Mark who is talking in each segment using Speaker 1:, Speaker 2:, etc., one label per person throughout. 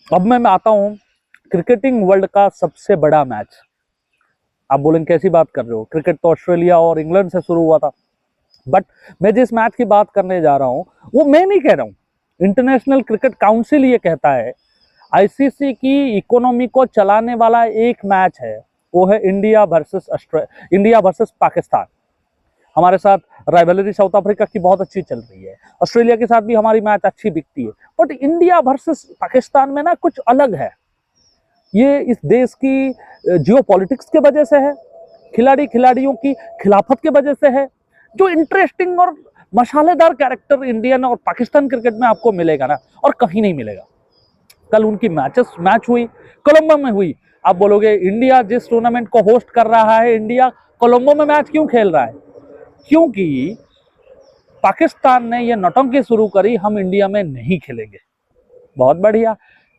Speaker 1: अब मैं आता हूँ क्रिकेटिंग वर्ल्ड का सबसे बड़ा मैच। आप बोलेंगे कैसी बात कर रहे हो, क्रिकेट तो ऑस्ट्रेलिया और इंग्लैंड से शुरू हुआ था। बट मैं जिस मैच की बात करने जा रहा हूँ वो मैं नहीं कह रहा हूँ, इंटरनेशनल क्रिकेट काउंसिल ये कहता है। आईसीसी की इकोनॉमी को चलाने वाला एक मैच है, वो है इंडिया वर्सेस पाकिस्तान। हमारे साथ राइवलरी साउथ अफ्रीका की बहुत अच्छी चल रही है, ऑस्ट्रेलिया के साथ भी हमारी मैच अच्छी बिकती है। बट इंडिया वर्सेस पाकिस्तान में ना कुछ अलग है। ये इस देश की जियो पॉलिटिक्स के वजह से है, खिलाड़ियों की खिलाफत के वजह से है। जो इंटरेस्टिंग और मसालेदार कैरेक्टर इंडियन और पाकिस्तान क्रिकेट में आपको मिलेगा ना, और कहीं नहीं मिलेगा। कल उनकी मैच हुई, कोलंबो में हुई। आप बोलोगे इंडिया जिस टूर्नामेंट को होस्ट कर रहा है, इंडिया कोलंबो में मैच क्यों खेल रहा है? क्योंकि पाकिस्तान ने यह नौटंकी शुरू करी, हम इंडिया में नहीं खेलेंगे। बहुत बढ़िया।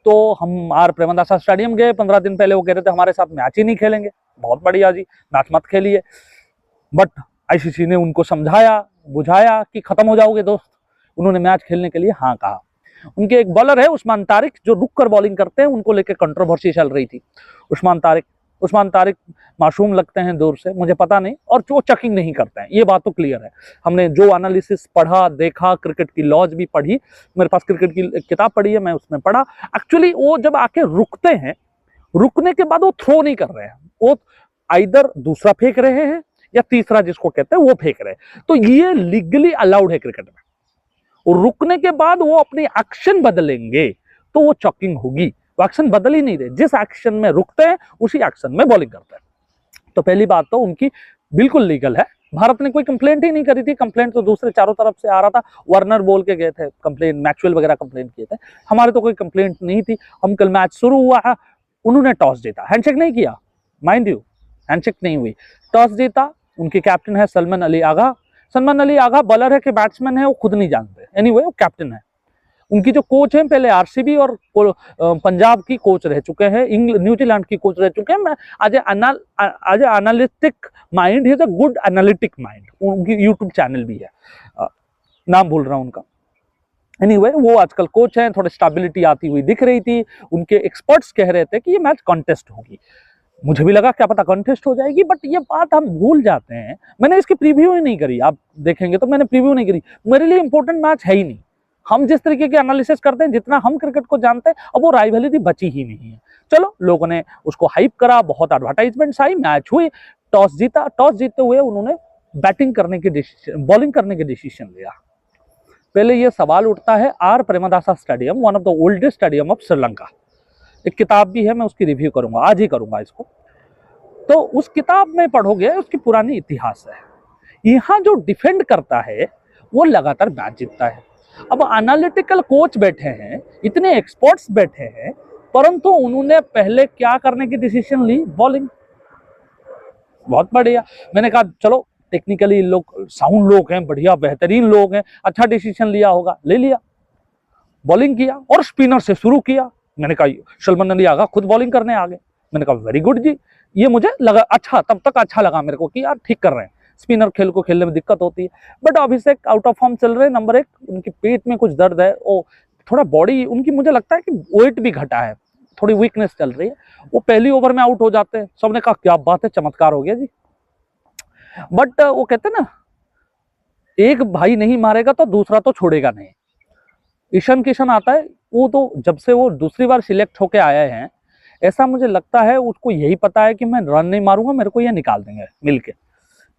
Speaker 1: तो हम आर प्रेमदासा स्टेडियम गए, 15 दिन पहले वो कह रहे थे हमारे साथ मैच ही नहीं खेलेंगे। बहुत बढ़िया जी, मैच मत खेलिए। बट आईसीसी ने उनको समझाया बुझाया कि खत्म हो जाओगे दोस्त। उन्होंने मैच खेलने के लिए हाँ कहा। उनके एक बॉलर है उस्मान तारिक, जो रुक कर बॉलिंग करते हैं, उनको लेकर कंट्रोवर्सी चल रही थी। उस्मान तारिक मासूम लगते हैं दूर से, मुझे पता नहीं, और वो चेकिंग नहीं करते हैं, ये बात तो क्लियर है। हमने जो एनालिसिस पढ़ा देखा, क्रिकेट की लॉज भी पढ़ी, मेरे पास क्रिकेट की किताब पढ़ी है, मैं उसमें पढ़ा। एक्चुअली वो जब आके रुकते हैं, रुकने के बाद वो थ्रो नहीं कर रहे हैं, वो आइदर दूसरा फेंक रहे हैं या तीसरा जिसको कहते हैं वो फेंक रहे हैं। तो ये लीगली अलाउड है क्रिकेट में। और रुकने के बाद वो अपनी एक्शन बदलेंगे तो वो चॉकिंग होगी। वो एक्शन बदल ही नहीं रहे, जिस एक्शन में रुकते हैं उसी एक्शन में बॉलिंग करते हैं। तो पहली बात तो उनकी बिल्कुल लीगल है। भारत ने कोई कंप्लेंट ही नहीं करी थी। कंप्लेंट तो दूसरे चारों तरफ से आ रहा था, वार्नर बोल के गए थे कंप्लेंट, मैक्सवेल वगैरह कंप्लेंट किए थे। हमारे तो कोई कंप्लेंट नहीं थी। हम कल मैच शुरू हुआ है, उन्होंने टॉस जीता, हैंडशेक नहीं किया, माइंड यू, हैंडशेक नहीं हुई, टॉस जीता। उनके कैप्टन है सलमान अली आगा। सलमान अली आगा बॉलर है कि बैट्समैन है वो खुद नहीं जानते, एनीवे वो कैप्टन है। उनकी जो कोच है, पहले आरसीबी और पंजाब की कोच रह चुके हैं, न्यूजीलैंड की कोच रह चुके हैं। आज analytic mind is a good analytic mind. उनकी यूट्यूब चैनल भी है, नाम भूल रहा हूं उनका। एनीवे वो आजकल कोच हैं, थोड़ी स्टेबिलिटी आती हुई दिख रही थी। उनके एक्सपर्ट्स कह रहे थे कि ये मैच कॉन्टेस्ट होगी। मुझे भी लगा क्या पता कॉन्टेस्ट हो जाएगी, बट ये बात हम भूल जाते हैं। मैंने इसकी प्रीव्यू ही नहीं करी, आप देखेंगे तो मैंने प्रीव्यू नहीं करी। मेरे लिए इंपॉर्टेंट मैच है ही नहीं। हम जिस तरीके के एनालिसिस करते हैं, जितना हम क्रिकेट को जानते हैं, अब वो राइवलरी बची ही नहीं है। चलो, लोगों ने उसको हाइप करा, बहुत एडवर्टाइजमेंट्स आई, मैच हुई, टॉस जीता। टॉस जीतते हुए उन्होंने बैटिंग करने के डिसीजन, बॉलिंग करने के डिसीजन लिया। पहले ये सवाल उठता है, R Premadasa stadium, one of the oldest stadium of Sri Lanka. एक किताब भी है, मैं उसकी रिव्यू करूंगा, आज ही करूंगा इसको। तो उस किताब में पढ़ोगे, उसकी पुरानी इतिहास है। यहाँ जो डिफेंड करता है वो लगातार मैच जीतता है। अब एनालिटिकल कोच बैठे हैं, इतने एक्सपर्ट्स बैठे हैं, परंतु उन्होंने पहले क्या करने की डिसीजन ली? बॉलिंग। बहुत बढ़िया। मैंने कहा चलो, टेक्निकली लोग साउंड लोग हैं, बढ़िया बेहतरीन लोग हैं, अच्छा डिसीजन लिया होगा, ले लिया, बॉलिंग किया और स्पिनर से शुरू किया। मैंने कहा सलमान अली आगा खुद बॉलिंग करने आ गए। मैंने कहा वेरी गुड जी। ये मुझे लगा अच्छा, तब तक अच्छा लगा मेरे को कि यार ठीक कर रहे हैं। स्पिनर खेल को खेलने में दिक्कत होती है। But Abhishek out of form चल रहे हैं। नंबर एक, उनके पेट में कुछ दर्द है, वो थोड़ा बॉडी उनकी, मुझे लगता है कि वेट भी घटा है, थोड़ी वीकनेस चल रही है। वो पहली ओवर में आउट हो जाते हैं। सबने कहा क्या बात है, चमत्कार हो गया जी। बट वो कहते हैं ना, एक भाई नहीं मारेगा तो दूसरा तो छोड़ेगा नहीं। ईशान किशन आता है, वो तो जब से वो दूसरी बार सिलेक्ट होके आए हैं, ऐसा मुझे लगता है उसको यही पता है कि मैं रन नहीं मारूंगा, मेरे को ये निकाल देंगे मिलके।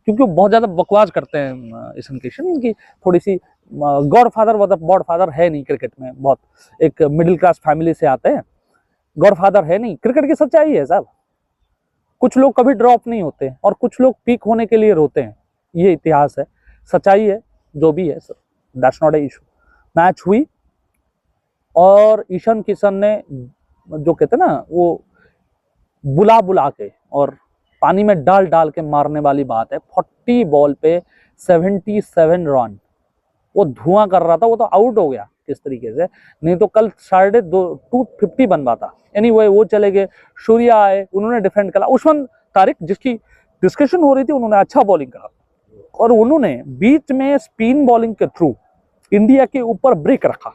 Speaker 1: क्योंकि वो बहुत ज्यादा बकवास करते हैं ईशान किशन। उनकी थोड़ी सी गॉड फादर है नहीं क्रिकेट में, बहुत एक मिडिल क्लास फैमिली से आते हैं, गॉड फादर है नहीं। क्रिकेट की सच्चाई है साहब। कुछ लोग कभी ड्रॉप नहीं होते और कुछ लोग पीक होने के लिए रोते हैं। ये इतिहास है, सच्चाई है, जो भी है sir, that's not a issue. Match हुई और ईशान किशन ने, जो कहते हैं ना, वो बुला के और पानी में डाल के मारने वाली बात है। 40 बॉल पे 77 रन, वो धुआं कर रहा था। वो तो आउट हो गया किस तरीके से, नहीं तो कल 250 बनवा था। एनीवे वो चले गए, सूर्या आए, उन्होंने डिफेंड करा। उस्मान तारिक, जिसकी डिस्कशन हो रही थी, उन्होंने अच्छा बॉलिंग करा और उन्होंने बीच में स्पिन बॉलिंग के थ्रू इंडिया के ऊपर ब्रेक रखा।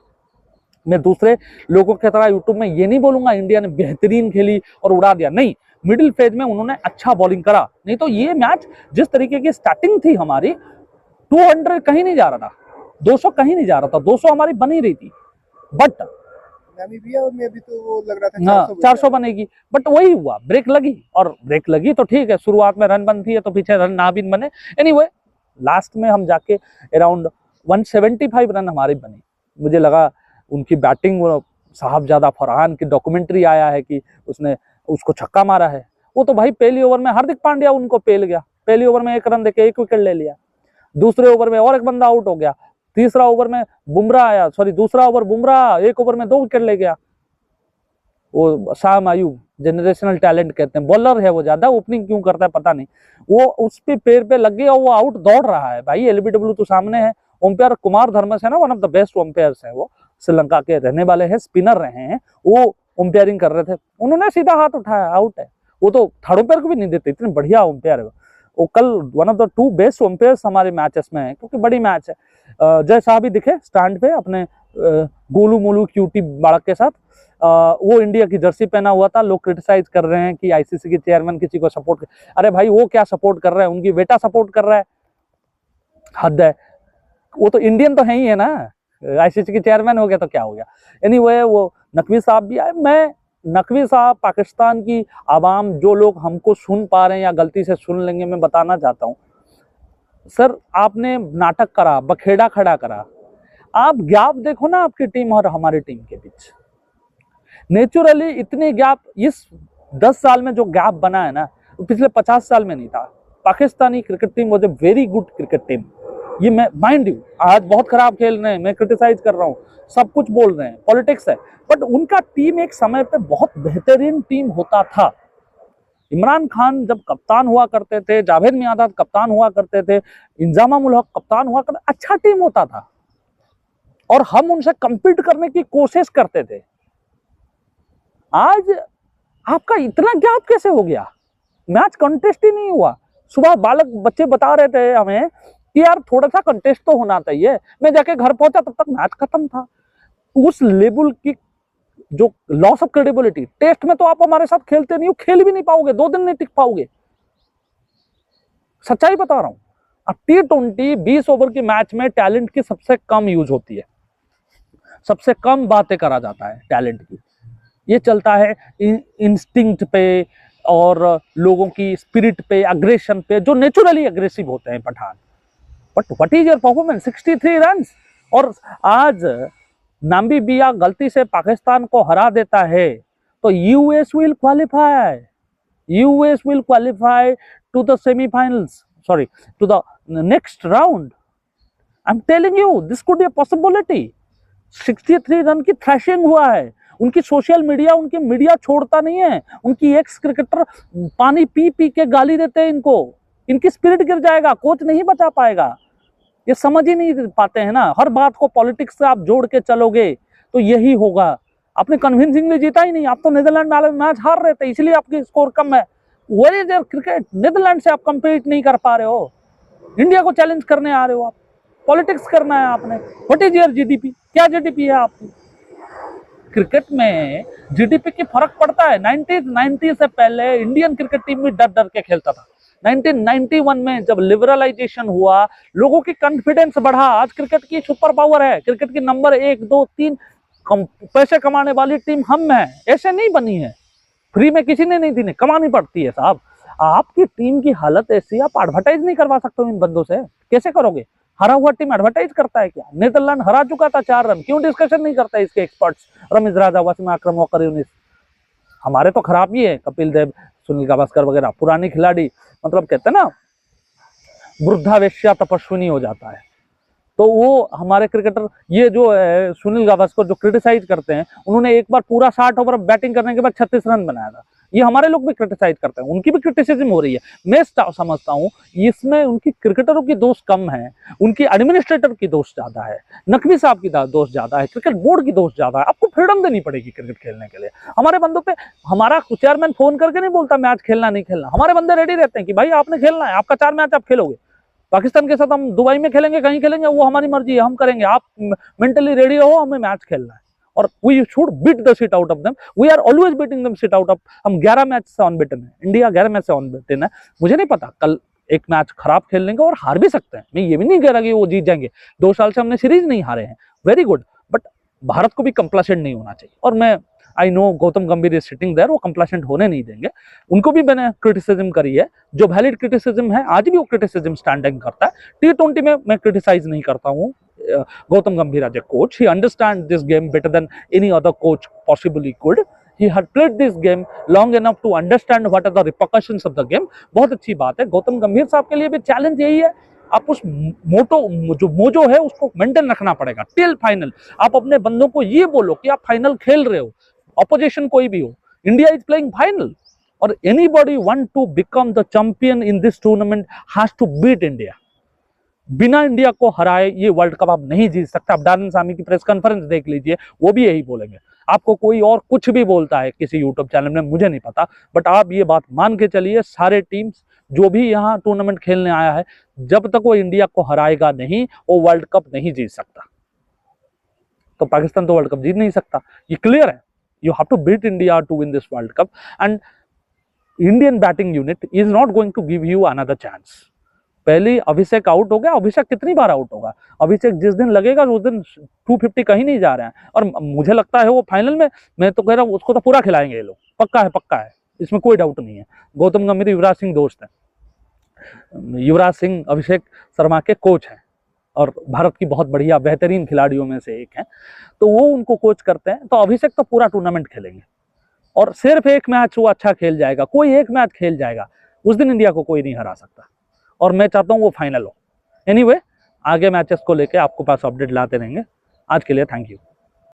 Speaker 1: मैं दूसरे लोगों की तरह यूट्यूब में ये नहीं बोलूंगा इंडिया ने बेहतरीन खेली और उड़ा दिया, नहीं, मिडिल फेज में उन्होंने अच्छा बॉलिंग करा, नहीं तो ये मैच जिस तरीके की स्टार्टिंग थी हमारी, 200 कहीं नहीं जा रहा था, 200 कहीं नहीं जा रहा था, 200 हमारी बन ही रही थी, बट
Speaker 2: नामीबिया में भी तो वो लग रहा था
Speaker 1: 400 बनेगी, बट वही हुआ, ब्रेक लगी, और ब्रेक लगी तो ठीक है, शुरुआत में रन बनती है तो पीछे रन ना भी बने, एनीवे लास्ट में हम जाके अराउंड 175 रन हमारी बनी। मुझे लगा उनकी बैटिंग, साहबजादा फरहान की डॉक्यूमेंट्री आया है कि उसने उसको छक्का मारा है, वो तो भाई पहली ओवर में हार्दिक पांड्या उनको पेल गया, पहली ओवर में 1 रन देके 1 विकेट ले लिया, दूसरे ओवर में और एक बंदा आउट हो गया, तीसरा ओवर में बुमराह आया, सॉरी दूसरा ओवर बुमराह 1 ओवर में 2 विकेट ले गया। वो शाम आयुब जनरेशनल टैलेंट कहते हैं, बॉलर है वो, ज्यादा ओपनिंग क्यों करता है पता नहीं, वो उस पे पैर पे लग गया, वो आउट दौड़ रहा है भाई, एलबीडब्ल्यू तो सामने है, अंपायर कुमार धर्मस है ना, one of the best umpires है, वो श्रीलंका के रहने वाले हैं, स्पिनर रहे हैं, वो अंपायरिंग कर रहे थे, उन्होंने सीधा हाथ उठाया, आउट है, वो तो थर्ड अंपायर को भी नहीं देते, इतने बढ़िया अंपायर है वो। कल one of the 2 best umpires हमारे मैचेस में है, क्योंकि बड़ी मैच है। जय साहब भी दिखे स्टैंड पे अपने गोलू मोलू क्यूटी बालक के साथ, वो इंडिया की जर्सी पहना हुआ था, लोग क्रिटिसाइज कर रहे हैं कि आईसीसी के चेयरमैन किसी को सपोर्ट कर, अरे भाई वो क्या सपोर्ट कर रहा है, उनकी बेटा सपोर्ट कर रहा है, हद है, वो तो इंडियन तो है ही है ना, आईसीसी के चेयरमैन हो गया तो क्या हो गया। एनीवे वो नकवी साहब भी आए, मैं नकवी साहब, पाकिस्तान की आवाम, जो लोग हमको सुन पा रहे हैं या गलती से सुन लेंगे, मैं बताना चाहता हूँ सर, आपने नाटक करा, बखेड़ा खड़ा करा, आप गैप देखो ना आपकी टीम और हमारी टीम के बीच, नेचुरली इतनी गैप इस 10 साल में जो गैप बना है ना, पिछले 50 साल में नहीं था। Pakistani cricket team was a very good cricket team, ये मैं माइंड यू, आज बहुत खराब खेल रहे हैं, मैं क्रिटिसाइज कर रहा हूँ, सब कुछ बोल रहे हैं, पॉलिटिक्स है, बट उनका टीम एक समय पे बहुत बेहतरीन टीम होता था। इमरान खान जब कप्तान हुआ करते थे, जावेद मियांदाद कप्तान हुआ करते थे, इंजामाम उल हक कप्तान हुआ करते, अच्छा टीम होता था और हम उनसे compete करने की कोशिश करते थे। आज आपका इतना गैप कैसे हो गया, मैच कंटेस्ट ही नहीं हुआ। सुबह बालक बच्चे बता रहे थे हमें कि यार थोड़ा सा कंटेस्ट तो होना चाहिए, मैं जाके घर पहुंचा तब तक मैच खत्म था। उस लेवल की जो लॉस ऑफ क्रेडिबिलिटी, टेस्ट में तो आप हमारे साथ खेलते नहीं हो, खेल भी नहीं पाओगे, 2 दिन नहीं टिक पाओगे, सच्चाई बता रहा हूं। अब T20 20 ओवर की मैच में टैलेंट की सबसे कम यूज होती है, सबसे कम बातें करा जाता है टैलेंट की, ये चलता है इंस्टिंक्ट पे और लोगों की स्पिरिट पे, अग्रेशन पे, जो नेचुरली अग्रेसिव होते हैं Pathan. But what is your performance, 63 run, और आज नामीबिया गलती से पाकिस्तान को हरा देता है तो US will qualify, US will qualify to the semifinals, sorry to the next round. I am telling you this could be a possibility. 63 run की थ्रैशिंग हुआ है, उनकी सोशल मीडिया, उनकी मीडिया छोड़ता नहीं है, उनकी एक्स क्रिकेटर पानी पी पी के गाली देते हैं इनको, इनकी स्पिरिट गिर जाएगा, कोच नहीं बचा पाएगा, ये समझ ही नहीं पाते हैं ना। हर बात को पॉलिटिक्स से आप जोड़ के चलोगे तो यही होगा। आपने कन्विंसिंगली जीता ही नहीं, आप तो नीदरलैंड वाले मैच हार रहे थे, इसलिए आपकी स्कोर कम है। Where is your cricket, Netherland से आप कंपीट नहीं कर पा रहे हो, इंडिया को चैलेंज करने आ रहे हो, आप पॉलिटिक्स करना है आपने। व्हाट इज योर जीडीपी, क्या जीडीपी है आपकी? क्रिकेट में जीडीपी की फर्क पड़ता है। 1990 से पहले इंडियन क्रिकेट टीम भी डर डर के खेलता था। 1991 में जब लिबरलाइजेशन हुआ, लोगों की कॉन्फिडेंस बढ़ा, आज क्रिकेट की सुपर पावर है, क्रिकेट की नंबर 1, 2, 3 पैसे कमाने वाली टीम हम है, ऐसे नहीं बनी है, फ्री में किसी ने नहीं दी, कमानी पड़ती है साहब। आपकी टीम की हालत ऐसी, आप एडवर्टाइज नहीं करवा सकते हो इन बंदों से, कैसे करोगे? हरा हुआ टीम एडवर्टाइज करता है क्या? नीदरलैंड हरा चुका था 4 रन, क्यों डिस्कशन नहीं करता इसके एक्सपर्ट्स? रमीज राजा, वसीम अकरम, वकर यूनिस। हमारे तो खराब ही है, कपिल देव, सुनील गावस्कर वगैरह पुरानी खिलाड़ी, मतलब कहते हैं ना वृद्धावेश्या तपस्विनी हो जाता है। तो वो हमारे क्रिकेटर, ये जो सुनील गावस्कर जो क्रिटिसाइज करते हैं, उन्होंने एक बार पूरा 60 ओवर बैटिंग करने के बाद 36 रन बनाया था। ये हमारे लोग भी क्रिटिसाइज करते हैं, उनकी भी क्रिटिसिज्म हो रही है। मैं समझता हूँ इसमें उनकी क्रिकेटरों की दोष कम है, उनकी एडमिनिस्ट्रेटर की दोष ज्यादा है, नकवी साहब की दोष ज्यादा है, क्रिकेट बोर्ड की दोष ज्यादा है। आपको फ्रीडम देनी पड़ेगी क्रिकेट खेलने के लिए। हमारे बंदों पे हमारा चेयरमैन फोन करके नहीं बोलता मैच खेलना नहीं खेलना, हमारे बंदे रेडी रहते हैं कि भाई आपने खेलना है, आपका 4 मैच आप खेलोगे, पाकिस्तान के साथ हम दुबई में खेलेंगे, कहीं खेलेंगे, वो हमारी मर्जी है, हम करेंगे, आप मेंटली रेडी रहो, हमें मैच खेलना है। और we should beat the shit out of them. We are always beating them shit out of. हम 11 मैच से अनबीटन है, इंडिया 11 मैच से अनबीटन है। मुझे नहीं पता, कल एक मैच खराब खेल लेंगे और हार भी सकते हैं, मैं ये भी नहीं कह रहा कि वो जीत जाएंगे। 2 साल से हमने सीरीज नहीं हारे हैं, वेरी गुड, बट भारत को भी कंप्लासेंट नहीं होना चाहिए। और मैं आई नो गौतम गंभीर इज सिटिंग देयर, वो कंप्लासेंट होने नहीं देंगे। उनको भी मैंने क्रिटिसिज्म करी है, जो वैलिड क्रिटिसिज्म है, आज भी वो क्रिटिसिज्म स्टैंडिंग करता है। T20 में मैं क्रिटिसाइज नहीं करता हूँ Gautam Gambhir as a coach. He understands this game better than any other coach possibly could. He had played this game long enough to understand what are the repercussions of the game. बहुत अच्छी बात है। गौतम गंभीर साहब के लिए भी challenge यही है, आप उस मोजो है उसको मेंटेन रखना पड़ेगा टिल फाइनल। आप अपने बंदों को ये बोलो कि आप फाइनल खेल रहे हो, ऑपोजिशन कोई भी हो, इंडिया इज प्लेइंग फाइनल, और anybody want to become the champion in this tournament has to beat India. बिना इंडिया को हराए ये वर्ल्ड कप आप नहीं जीत सकता। आप डारन सामी की प्रेस कॉन्फ्रेंस देख लीजिए, वो भी यही बोलेंगे। आपको कोई और कुछ भी बोलता है किसी यूट्यूब चैनल में, मुझे नहीं पता, बट आप ये बात मान के चलिए, सारे टीम्स जो भी यहाँ टूर्नामेंट खेलने आया है, जब तक वो इंडिया को हराएगा नहीं, वो वर्ल्ड कप नहीं जीत सकता। तो पाकिस्तान तो वर्ल्ड कप जीत नहीं सकता, ये क्लियर है। You have to beat India to win this world cup, and Indian batting unit is not going to give you another chance. पहले अभिषेक आउट हो गया, अभिषेक कितनी बार आउट होगा? अभिषेक जिस दिन लगेगा उस दिन 250 कहीं नहीं जा रहे हैं, और मुझे लगता है वो फाइनल में, मैं तो कह रहा हूँ उसको तो पूरा खिलाएंगे ये लोग, पक्का है, इसमें कोई डाउट नहीं है। गौतम गंभीर युवराज सिंह दोस्त हैं, युवराज सिंह अभिषेक शर्मा के कोच हैं और भारत की बहुत बढ़िया बेहतरीन खिलाड़ियों में से एक हैं, तो वो उनको कोच करते हैं। तो अभिषेक तो पूरा टूर्नामेंट खेलेंगे, और सिर्फ एक मैच वो अच्छा खेल जाएगा, कोई एक मैच खेल जाएगा, उस दिन इंडिया को कोई नहीं हरा सकता, और मैं चाहता हूँ वो फाइनल हो। एनीवे, आगे मैचेस को लेके आपको पास अपडेट लाते रहेंगे। आज के लिए थैंक यू।